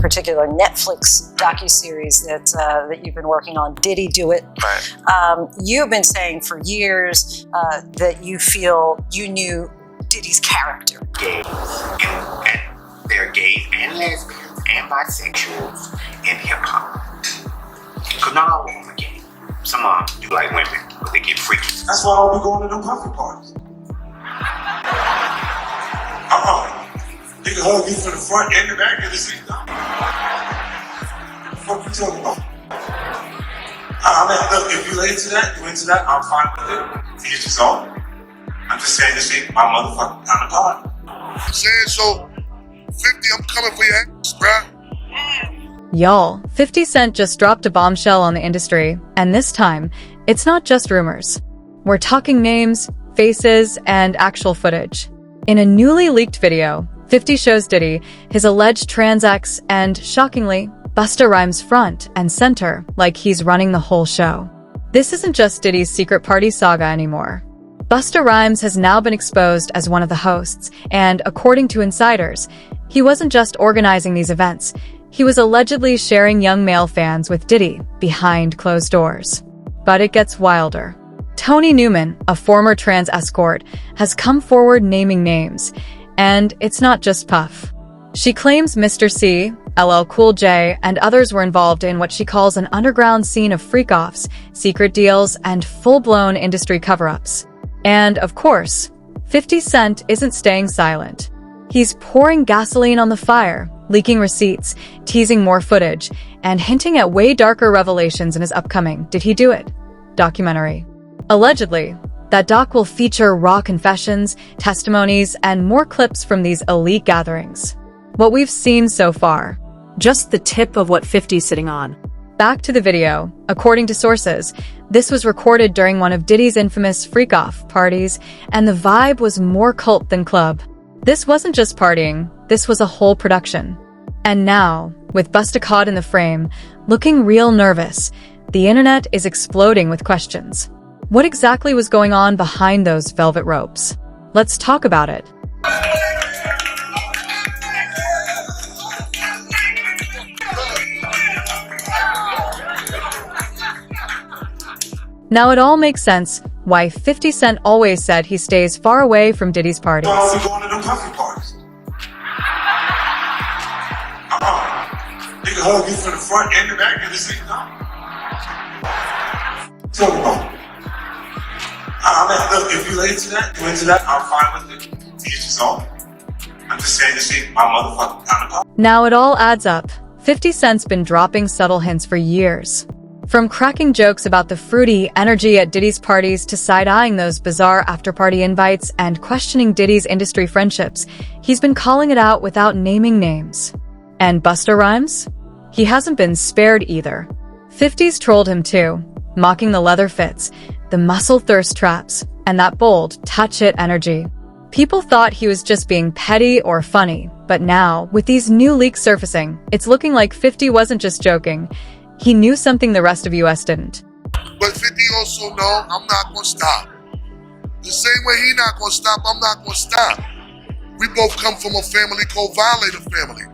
particular Netflix docuseries that you've been working on, Diddy Do It. Right. You've been saying for years that you feel you knew Diddy's character. Gays, and they're gays and lesbians and bisexuals in hip hop. Because not all of them are gay. Some of them do like women, but they get freaky. That's why I don't be going to them coffee parties. They can hug you from the front and the back of the seat. What the fuck you talking about? Look, if you into that, I'm fine with it. Each his own. I'm just saying this ain't my motherfucking kind of party. I'm saying so, 50, I'm coming for your ass, bruh. Y'all, 50 Cent just dropped a bombshell on the industry, and this time, it's not just rumors. We're talking names, faces, and actual footage. In a newly leaked video, 50 shows Diddy, his alleged trans ex, and, shockingly, Busta Rhymes front and center like he's running the whole show. This isn't just Diddy's secret party saga anymore. Busta Rhymes has now been exposed as one of the hosts, and according to insiders, he wasn't just organizing these events, he was allegedly sharing young male fans with Diddy behind closed doors. But it gets wilder. Tony Newman, a former trans escort, has come forward naming names, and it's not just Puff. She claims Mr. C, LL Cool J, and others were involved in what she calls an underground scene of freak-offs, secret deals, and full-blown industry cover-ups. And, of course, 50 Cent isn't staying silent. He's pouring gasoline on the fire, leaking receipts, teasing more footage, and hinting at way darker revelations in his upcoming Did He Do It documentary. Allegedly, that doc will feature raw confessions, testimonies, and more clips from these elite gatherings. What we've seen so far, just the tip of what 50's sitting on. Back to the video. According to sources, this was recorded during one of Diddy's infamous freak-off parties, and the vibe was more cult than club. This wasn't just partying, this was a whole production. And now, with Busta caught in the frame, looking real nervous, the internet is exploding with questions. What exactly was going on behind those velvet ropes? Let's talk about it. Now it all makes sense why 50 Cent always said he stays far away from Diddy's parties. Why are we going to them coffee parties? They can hug you from the front and the back of the seat. Tell me about it. Look, if you into that, I'm fine with it. Each his own. I'm just saying this ain't my motherfucking kind of party. Now it all adds up. 50 Cent's been dropping subtle hints for years. From cracking jokes about the fruity energy at Diddy's parties to side-eyeing those bizarre after-party invites and questioning Diddy's industry friendships, he's been calling it out without naming names. And Busta Rhymes? He hasn't been spared either. 50's trolled him too, mocking the leather fits, the muscle thirst traps, and that bold, touch-it energy. People thought he was just being petty or funny, but now, with these new leaks surfacing, it's looking like 50 wasn't just joking. He knew something the rest of US didn't. But 50 also know I'm not gonna stop. The same way he not gonna stop, I'm not gonna stop. We both come from a family called Violator family.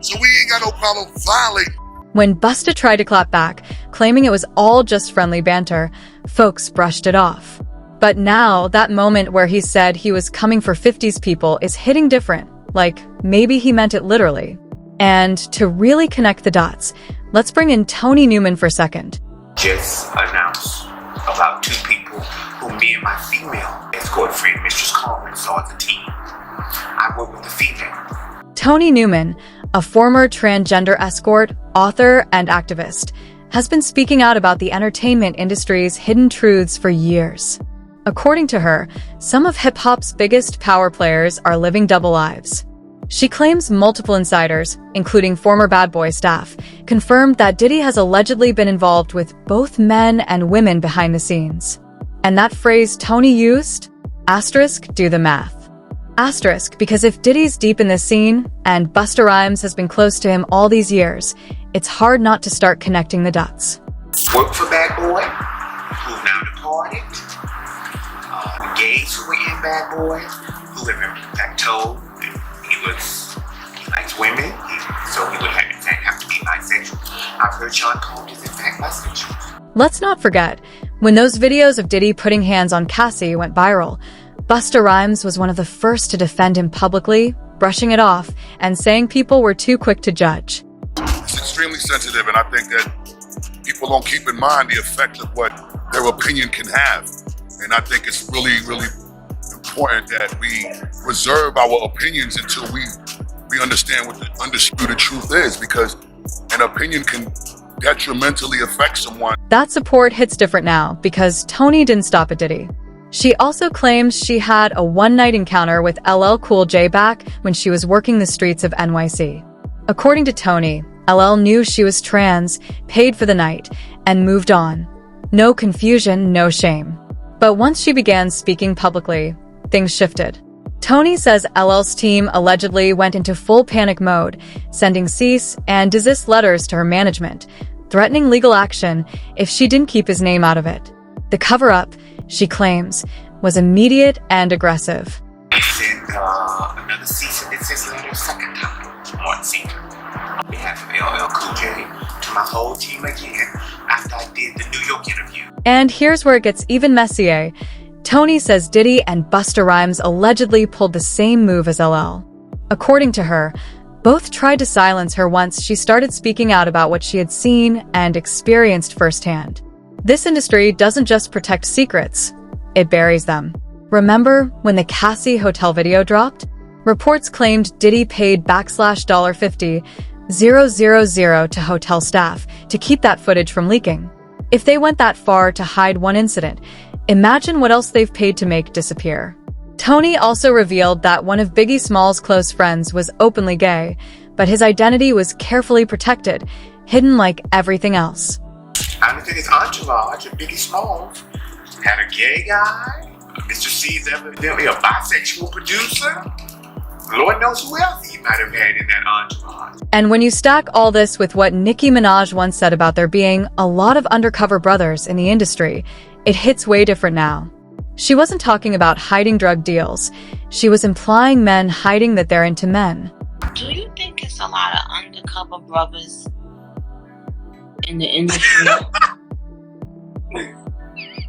So we ain't got no problem violating. When Busta tried to clap back, claiming it was all just friendly banter, folks brushed it off. But now, that moment where he said he was coming for 50's people is hitting different, like maybe he meant it literally. And to really connect the dots, let's bring in Tony Newman for a second. Just announced about two people who me and my female escort friend, Mistress Coleman, saw as a team. I work with the female. Tony Newman, a former transgender escort, author, and activist, has been speaking out about the entertainment industry's hidden truths for years. According to her, some of hip-hop's biggest power players are living double lives. She claims multiple insiders, including former Bad Boy staff, confirmed that Diddy has allegedly been involved with both men and women behind the scenes. And that phrase Tony used? Asterisk, do the math. Asterisk, because if Diddy's deep in this scene, and Busta Rhymes has been close to him all these years, it's hard not to start connecting the dots. Work for Bad Boy, who've now departed. Gays who were in Bad Boy, who have been told he likes women, so he would have I've heard Sean Combs is in fact bisexual. Let's not forget, when those videos of Diddy putting hands on Cassie went viral, Busta Rhymes was one of the first to defend him publicly, brushing it off and saying people were too quick to judge. It's extremely sensitive, and I think that people don't keep in mind the effect of what their opinion can have. And I think it's really, really important that we reserve our opinions until we understand what the undisputed truth is, because an opinion can detrimentally affect someone. That support hits different now because Tony didn't stop at Diddy. She also claims she had a one-night encounter with LL Cool J back when she was working the streets of NYC. According to Tony, LL knew she was trans, paid for the night, and moved on. No confusion, no shame. But once she began speaking publicly, things shifted. Tony says LL's team allegedly went into full panic mode, sending cease and desist letters to her management, threatening legal action if she didn't keep his name out of it. The cover-up, she claims, was immediate and aggressive. They sent another cease and desist letter second time. One scene. On behalf of LL Cool J to my whole team again after I did the New York interview. And here's where it gets even messier. Tony says Diddy and Busta Rhymes allegedly pulled the same move as LL. According to her, both tried to silence her once she started speaking out about what she had seen and experienced firsthand. This industry doesn't just protect secrets, it buries them. Remember when the Cassie hotel video dropped? Reports claimed Diddy paid $50,000 to hotel staff to keep that footage from leaking. If they went that far to hide one incident, imagine what else they've paid to make disappear. Tony also revealed that one of Biggie Small's close friends was openly gay, but his identity was carefully protected, hidden like everything else. I don't think his entourage of Biggie Smalls had a gay guy. Mr. C's evidently a bisexual producer. Lord knows who else he might have had in that entourage. And when you stack all this with what Nicki Minaj once said about there being a lot of undercover brothers in the industry, it hits way different now. She wasn't talking about hiding drug deals. She was implying men hiding that they're into men. Do you think it's a lot of undercover brothers in the industry?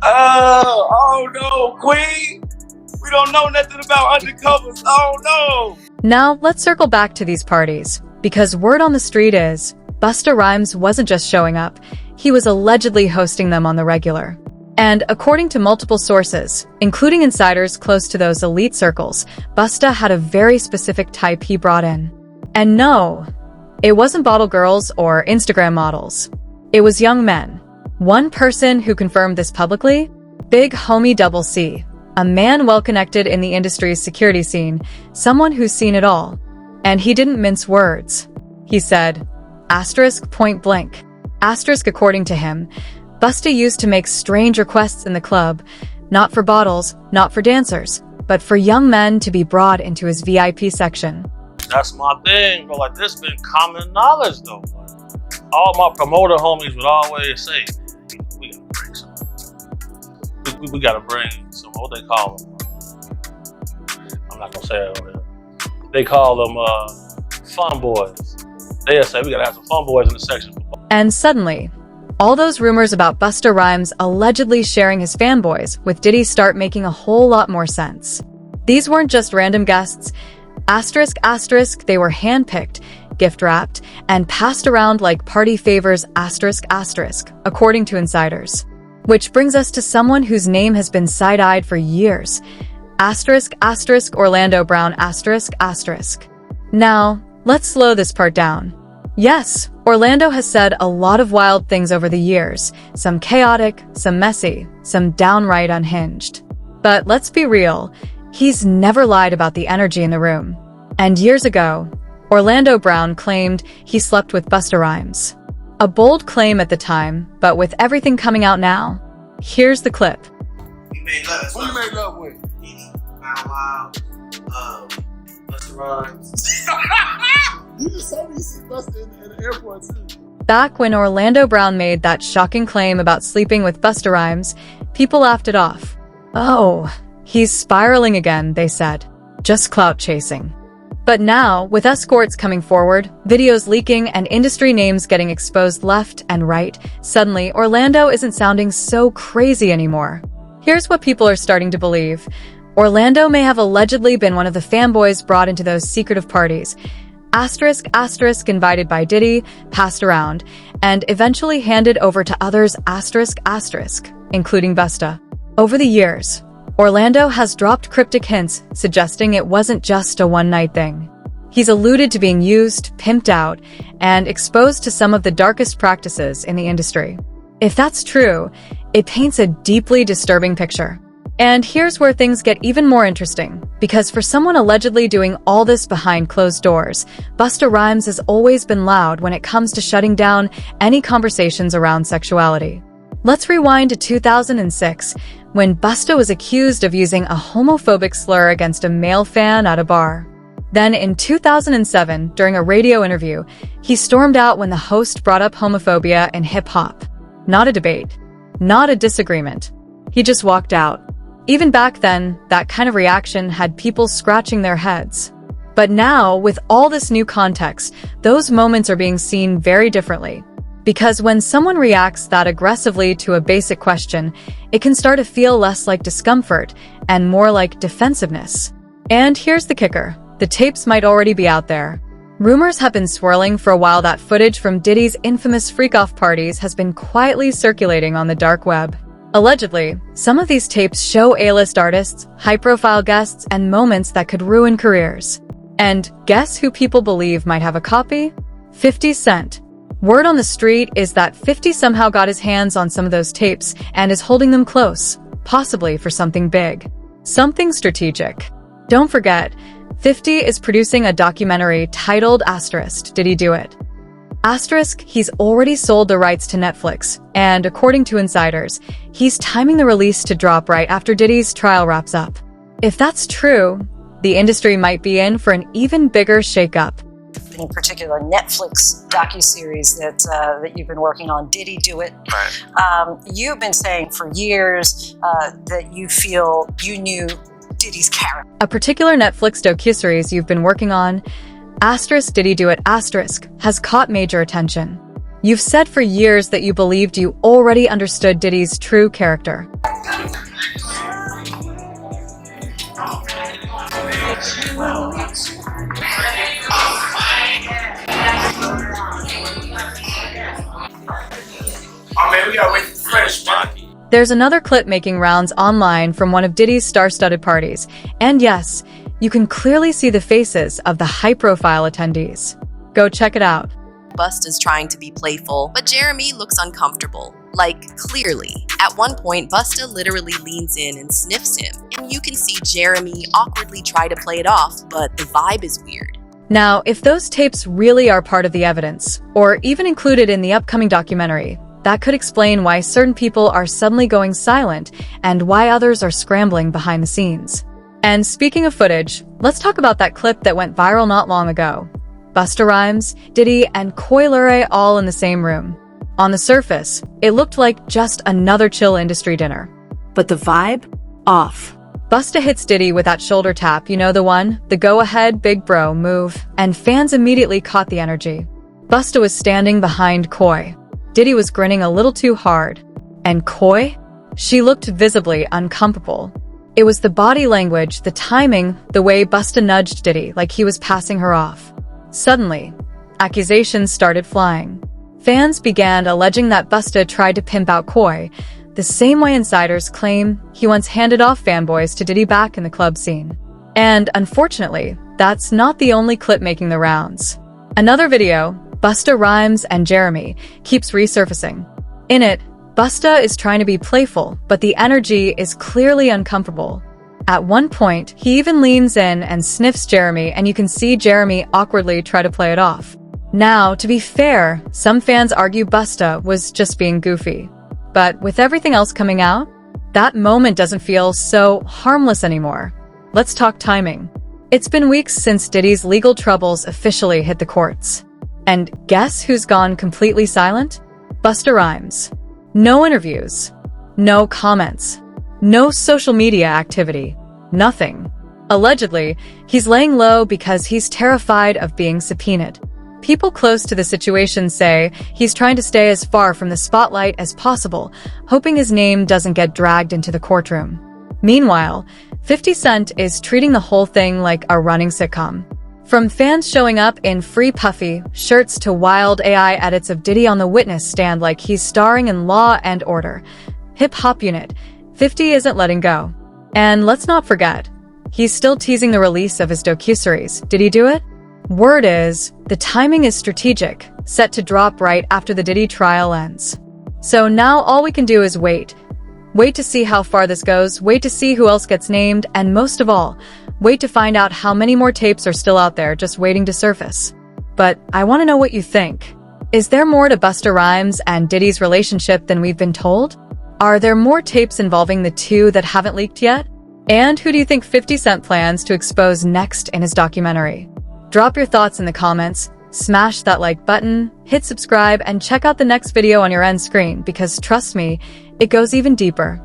Oh no, Queen! We don't know nothing about undercovers. Oh no! Now, let's circle back to these parties, because word on the street is, Busta Rhymes wasn't just showing up, he was allegedly hosting them on the regular. And according to multiple sources, including insiders close to those elite circles, Busta had a very specific type he brought in. And no, it wasn't bottle girls or Instagram models. It was young men. One person who confirmed this publicly? Big homie Double C, a man well-connected in the industry's security scene, someone who's seen it all. And he didn't mince words. He said, asterisk point blank. Asterisk according to him, Busta used to make strange requests in the club, not for bottles, not for dancers, but for young men to be brought into his VIP section. That's my thing, but like this been common knowledge though. Like, all my promoter homies would always say, we gotta bring some. We gotta bring some, what they call them. I'm not gonna say it over here. They call them fun boys. They'll say we gotta have some fun boys in the section. And suddenly, all those rumors about Busta Rhymes allegedly sharing his fanboys with Diddy start making a whole lot more sense. These weren't just random guests. Asterisk, asterisk, they were handpicked, gift-wrapped, and passed around like party favors asterisk, asterisk, according to insiders. Which brings us to someone whose name has been side-eyed for years. Asterisk, asterisk, Orlando Brown, asterisk, asterisk. Now, let's slow this part down. Yes, Orlando has said a lot of wild things over the years, some chaotic, some messy, some downright unhinged. But let's be real, he's never lied about the energy in the room. And years ago, Orlando Brown claimed he slept with Busta Rhymes. A bold claim at the time, but with everything coming out now, here's the clip. We made love. Who you made love with? Diddy, Bow Wow, Busta Rhymes. You just saw me see Busta in the airport too. Back when Orlando Brown made that shocking claim about sleeping with Busta Rhymes, people laughed it off. Oh, he's spiraling again, they said. Just clout chasing. But now, with escorts coming forward, videos leaking, and industry names getting exposed left and right, suddenly Orlando isn't sounding so crazy anymore. Here's what people are starting to believe. Orlando may have allegedly been one of the fanboys brought into those secretive parties. *** invited by Diddy, passed around, and eventually handed over to others ***, including Busta. Over the years, Orlando has dropped cryptic hints suggesting it wasn't just a one-night thing. He's alluded to being used, pimped out, and exposed to some of the darkest practices in the industry. If that's true, it paints a deeply disturbing picture. And here's where things get even more interesting, because for someone allegedly doing all this behind closed doors, Busta Rhymes has always been loud when it comes to shutting down any conversations around sexuality. Let's rewind to 2006, when Busta was accused of using a homophobic slur against a male fan at a bar. Then in 2007, during a radio interview, he stormed out when the host brought up homophobia in hip-hop. Not a debate. Not a disagreement. He just walked out. Even back then, that kind of reaction had people scratching their heads. But now, with all this new context, those moments are being seen very differently. Because when someone reacts that aggressively to a basic question, it can start to feel less like discomfort and more like defensiveness. And here's the kicker. The tapes might already be out there. Rumors have been swirling for a while that footage from Diddy's infamous freak-off parties has been quietly circulating on the dark web. Allegedly, some of these tapes show A-list artists, high-profile guests, and moments that could ruin careers. And guess who people believe might have a copy? 50 Cent. Word on the street is that 50 somehow got his hands on some of those tapes and is holding them close, possibly for something big. Something strategic. Don't forget, 50 is producing a documentary titled ** Did He Do It? ** He's already sold the rights to Netflix, and according to insiders, he's timing the release to drop right after Diddy's trial wraps up. If that's true, the industry might be in for an even bigger shakeup. In particular, Netflix docuseries that you've been working on, Diddy Do It? Right. You've been saying for years that you feel you knew Diddy's character. A particular Netflix docuseries you've been working on, ** Diddy Do It**, has caught major attention. You've said for years that you believed you already understood Diddy's true character. Oh man, we gotta wait for fresh, man. There's another clip making rounds online from one of Diddy's star-studded parties, and yes, you can clearly see the faces of the high-profile attendees. Go check it out. Busta's trying to be playful, but Jeremy looks uncomfortable. Like, clearly. At one point, Busta literally leans in and sniffs him, and you can see Jeremy awkwardly try to play it off, but the vibe is weird. Now, if those tapes really are part of the evidence, or even included in the upcoming documentary, that could explain why certain people are suddenly going silent and why others are scrambling behind the scenes. And speaking of footage, let's talk about that clip that went viral not long ago. Busta Rhymes, Diddy, and Coi Leray all in the same room. On the surface, it looked like just another chill industry dinner. But the vibe? Off. Busta hits Diddy with that shoulder tap, you know the one? The go-ahead, big bro move. And fans immediately caught the energy. Busta was standing behind Coi. Diddy was grinning a little too hard. And Coi? She looked visibly uncomfortable. It was the body language, the timing, the way Busta nudged Diddy like he was passing her off. Suddenly, accusations started flying. Fans began alleging that Busta tried to pimp out Coi, the same way insiders claim he once handed off fanboys to Diddy back in the club scene. And unfortunately, that's not the only clip making the rounds. Another video, Busta Rhymes and Jeremy, keeps resurfacing. In it, Busta is trying to be playful, but the energy is clearly uncomfortable. At one point, he even leans in and sniffs Jeremy, and you can see Jeremy awkwardly try to play it off. Now, to be fair, some fans argue Busta was just being goofy. But with everything else coming out, that moment doesn't feel so harmless anymore. Let's talk timing. It's been weeks since Diddy's legal troubles officially hit the courts. And guess who's gone completely silent? Busta Rhymes. No interviews. No comments. No social media activity. Nothing. Allegedly, he's laying low because he's terrified of being subpoenaed. People close to the situation say he's trying to stay as far from the spotlight as possible, hoping his name doesn't get dragged into the courtroom. Meanwhile, 50 Cent is treating the whole thing like a running sitcom. From fans showing up in free puffy shirts to wild AI edits of Diddy on the witness stand like he's starring in Law and Order. Hip-hop unit, 50 isn't letting go. And let's not forget, he's still teasing the release of his docuseries. Did he do it? Word is, the timing is strategic, set to drop right after the Diddy trial ends. So now all we can do is wait. Wait to see how far this goes, wait to see who else gets named, and most of all, wait to find out how many more tapes are still out there just waiting to surface. But I want to know what you think. Is there more to Busta Rhymes and Diddy's relationship than we've been told? Are there more tapes involving the two that haven't leaked yet? And who do you think 50 Cent plans to expose next in his documentary? Drop your thoughts in the comments, smash that like button, hit subscribe, and check out the next video on your end screen because trust me, it goes even deeper.